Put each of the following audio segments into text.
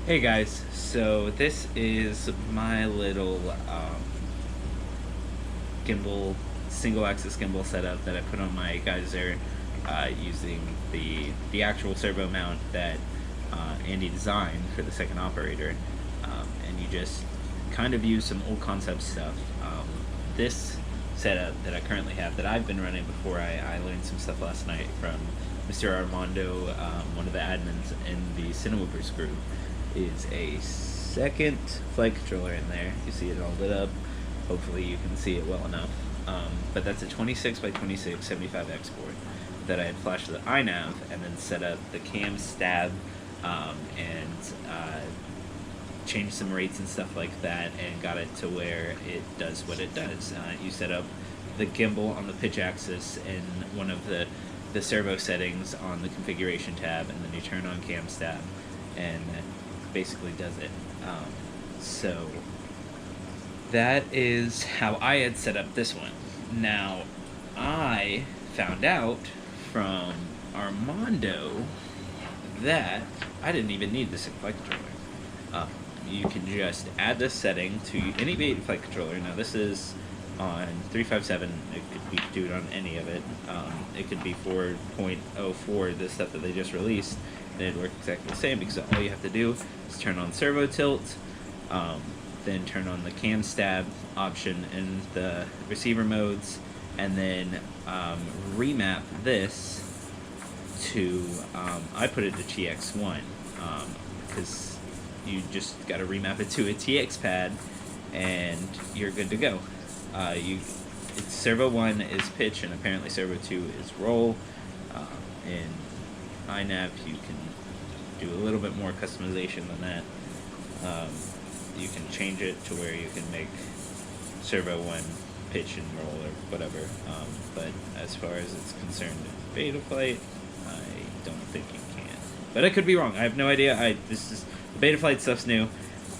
Hey guys, so this is my little gimbal, single axis gimbal setup that I put on my geyser using the actual servo mount that Andy designed for the second operator, and you just kind of use some old concept stuff. This setup that I currently have that I've been running before I learned some stuff last night from Mr. Armando, one of the admins in the Cinewoopers group, is a second flight controller in there. You see it all lit up. Hopefully you can see it well enough. But that's a 26 by 26 75 export that I had flashed to the iNav and then set up the cam stab and changed some rates and stuff like that and got it to where it does what it does. You set up the gimbal on the pitch axis in one of the servo settings on the configuration tab, and then you turn on cam stab and that basically does it. So that is how I had set up this one. Now I found out from Armando that I didn't even need this flight controller. You can just add this setting to any Beta flight controller. Now this is on 357. It could be do it on any of it. It could be 4.04, the stuff that they just released, and it'd work exactly the same because all you have to do is turn on servo tilt, then turn on the cam stab option in the receiver modes, and then remap this to I put it to TX1 because you just got to remap it to a TX pad and you're good to go. Servo 1 is pitch and apparently servo 2 is roll. In iNav you can do a little bit more customization than that. You can change it to where you can make servo 1 pitch and roll or whatever, but as far as it's concerned in beta flight, I don't think you can. But I could be wrong. I have no idea. The beta flight stuff's new.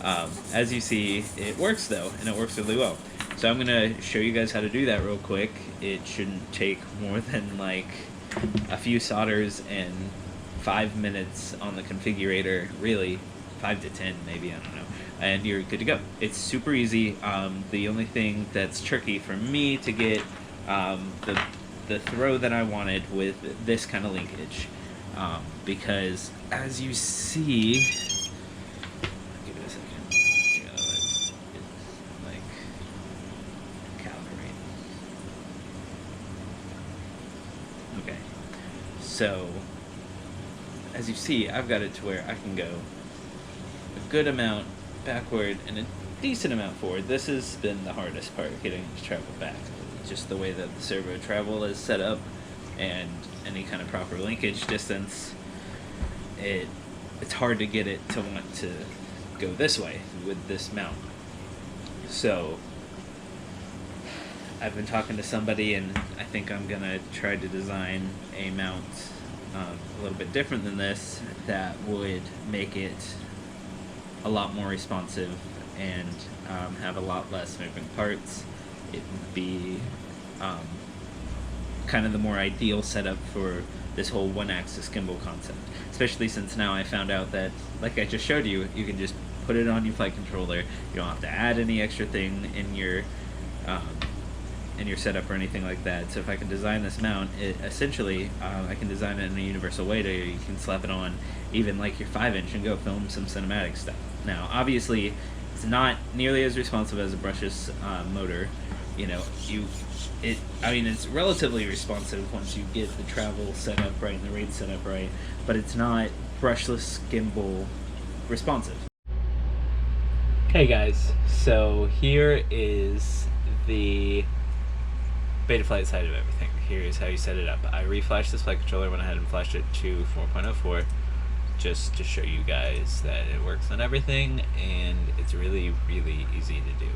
As you see, it works though, and it works really well. So I'm gonna show you guys how to do that real quick. It shouldn't take more than like a few solders and 5 minutes on the configurator, really 5 to 10 maybe, I don't know, and you're good to go. It's super easy. The only thing that's tricky for me to get the throw that I wanted with this kind of linkage, because as you see, give it a second, it's like calibrate. Okay, so as you see, I've got it to where I can go a good amount backward and a decent amount forward. This has been the hardest part, getting to travel back. Just the way that the servo travel is set up and any kind of proper linkage distance, it's hard to get it to want to go this way with this mount. So I've been talking to somebody and I think I'm gonna try to design a mount a little bit different than this that would make it a lot more responsive and have a lot less moving parts. It would be kind of the more ideal setup for this whole one-axis gimbal concept, especially since now I found out that, like I just showed you, you can just put it on your flight controller. You don't have to add any extra thing in your setup or anything like that. So if I can design this mount, essentially I can design it in a universal way to you can slap it on even like your 5-inch and go film some cinematic stuff. Now obviously it's not nearly as responsive as a brushless motor. You know, it's relatively responsive once you get the travel set up right and the rate set up right, but it's not brushless gimbal responsive. Hey guys, so here is the Betaflight side of everything. Here is how you set it up. I reflashed this flight controller, went ahead and flashed it to 4.04 just to show you guys that it works on everything and it's really, really easy to do.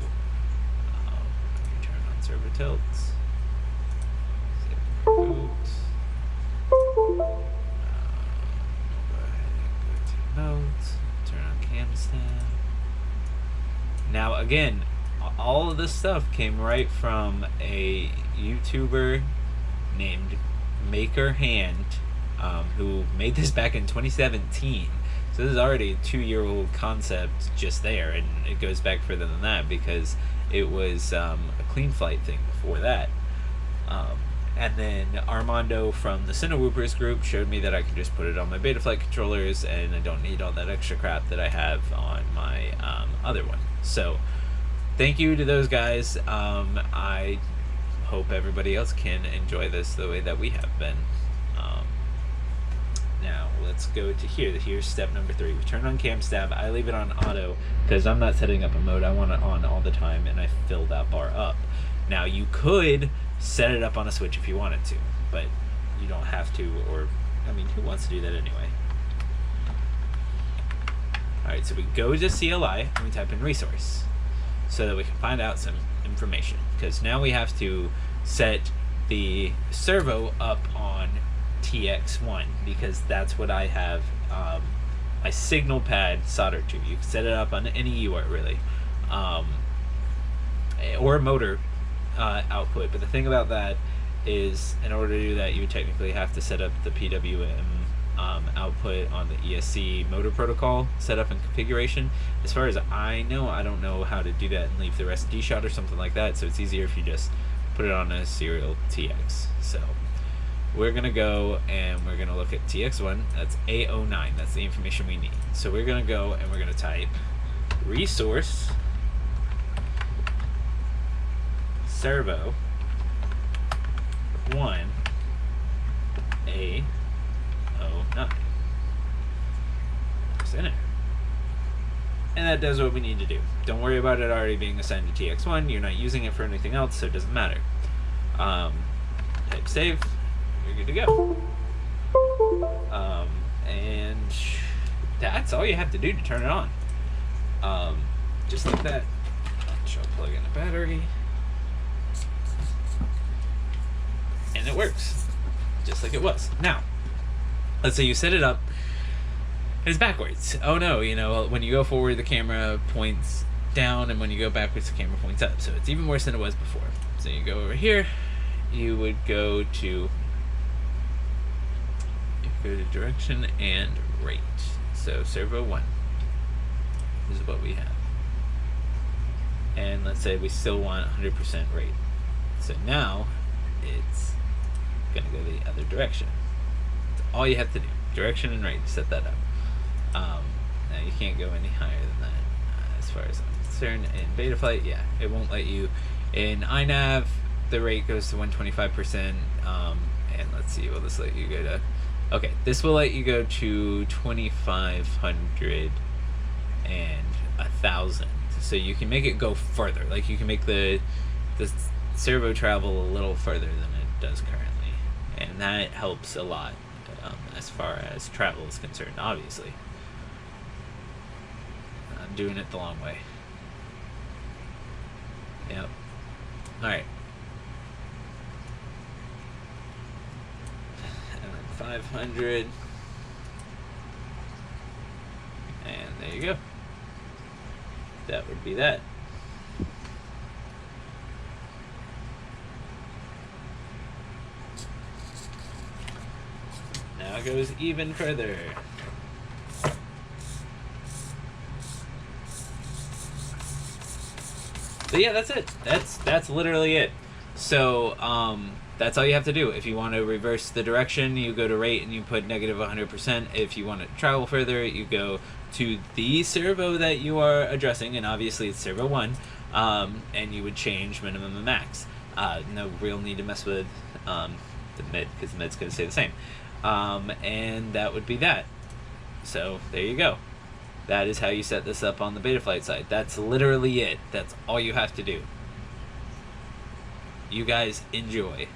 Turn on servo tilts, go ahead and go to modes, turn on cam stab. Now again, all of this stuff came right from a YouTuber named Maker Hand, who made this back in 2017. So this is already a 2-year-old concept just there, and it goes back further than that because it was a clean flight thing before that. And then Armando from the Cinewoopers group showed me that I can just put it on my Betaflight controllers, and I don't need all that extra crap that I have on my other one. So thank you to those guys. I hope everybody else can enjoy this the way that we have been. Now let's go to here. Here's step number 3. We turn on cam stab. I leave it on auto because I'm not setting up a mode. I want it on all the time, and I fill that bar up. Now you could set it up on a switch if you wanted to, but you don't have to, or I mean, who wants to do that anyway? Alright, so we go to CLI and we type in resource so that we can find out some information, because now we have to set the servo up on TX1 because that's what I have my signal pad soldered to. You can set it up on any UART really, or motor output, but the thing about that is in order to do that you would technically have to set up the PWM output on the ESC motor protocol setup and configuration. As far as I know, I don't know how to do that and leave the rest D-shot or something like that, so it's easier if you just put it on a serial TX. So we're gonna go and we're gonna look at TX1. That's A09. That's the information we need. So we're gonna go and we're gonna type resource servo 1 A09. Press enter. And that does what we need to do. Don't worry about it already being assigned to TX1. You're not using it for anything else, so it doesn't matter. Type save. You're good to go. And that's all you have to do to turn it on. Just like that. I'll plug in a battery. And it works. Just like it was. Now, let's say you set it up and it's backwards. Oh no, you know, when you go forward the camera points down, and when you go backwards the camera points up. So it's even worse than it was before. So you go over here, you would go to direction and rate. So servo 1 is what we have. And let's say we still want 100% rate. So now it's gonna go the other direction. That's all you have to do. Direction and rate, set that up. Now you can't go any higher than that as far as I'm concerned. In Betaflight, yeah, it won't let you. In iNav, the rate goes to 125%, and let's see, will this let you go to, okay, this will let you go to 2,500 and 1,000. So you can make it go further. Like you can make the servo travel a little further than it does currently, and that helps a lot as far as travel is concerned. Obviously, I'm doing it the long way. Yep. All right. And then 500, and there you go. That would be that. Now it goes even further. So yeah, that's it. That's literally it. So that's all you have to do. If you want to reverse the direction, you go to rate and you put negative 100%. If you want to travel further, you go to the servo that you are addressing, and obviously it's servo 1, and you would change minimum and max. No real need to mess with the mid, because the mid's going to stay the same. And that would be that. So there you go. That is how you set this up on the Betaflight side. That's literally it. That's all you have to do. You guys enjoy.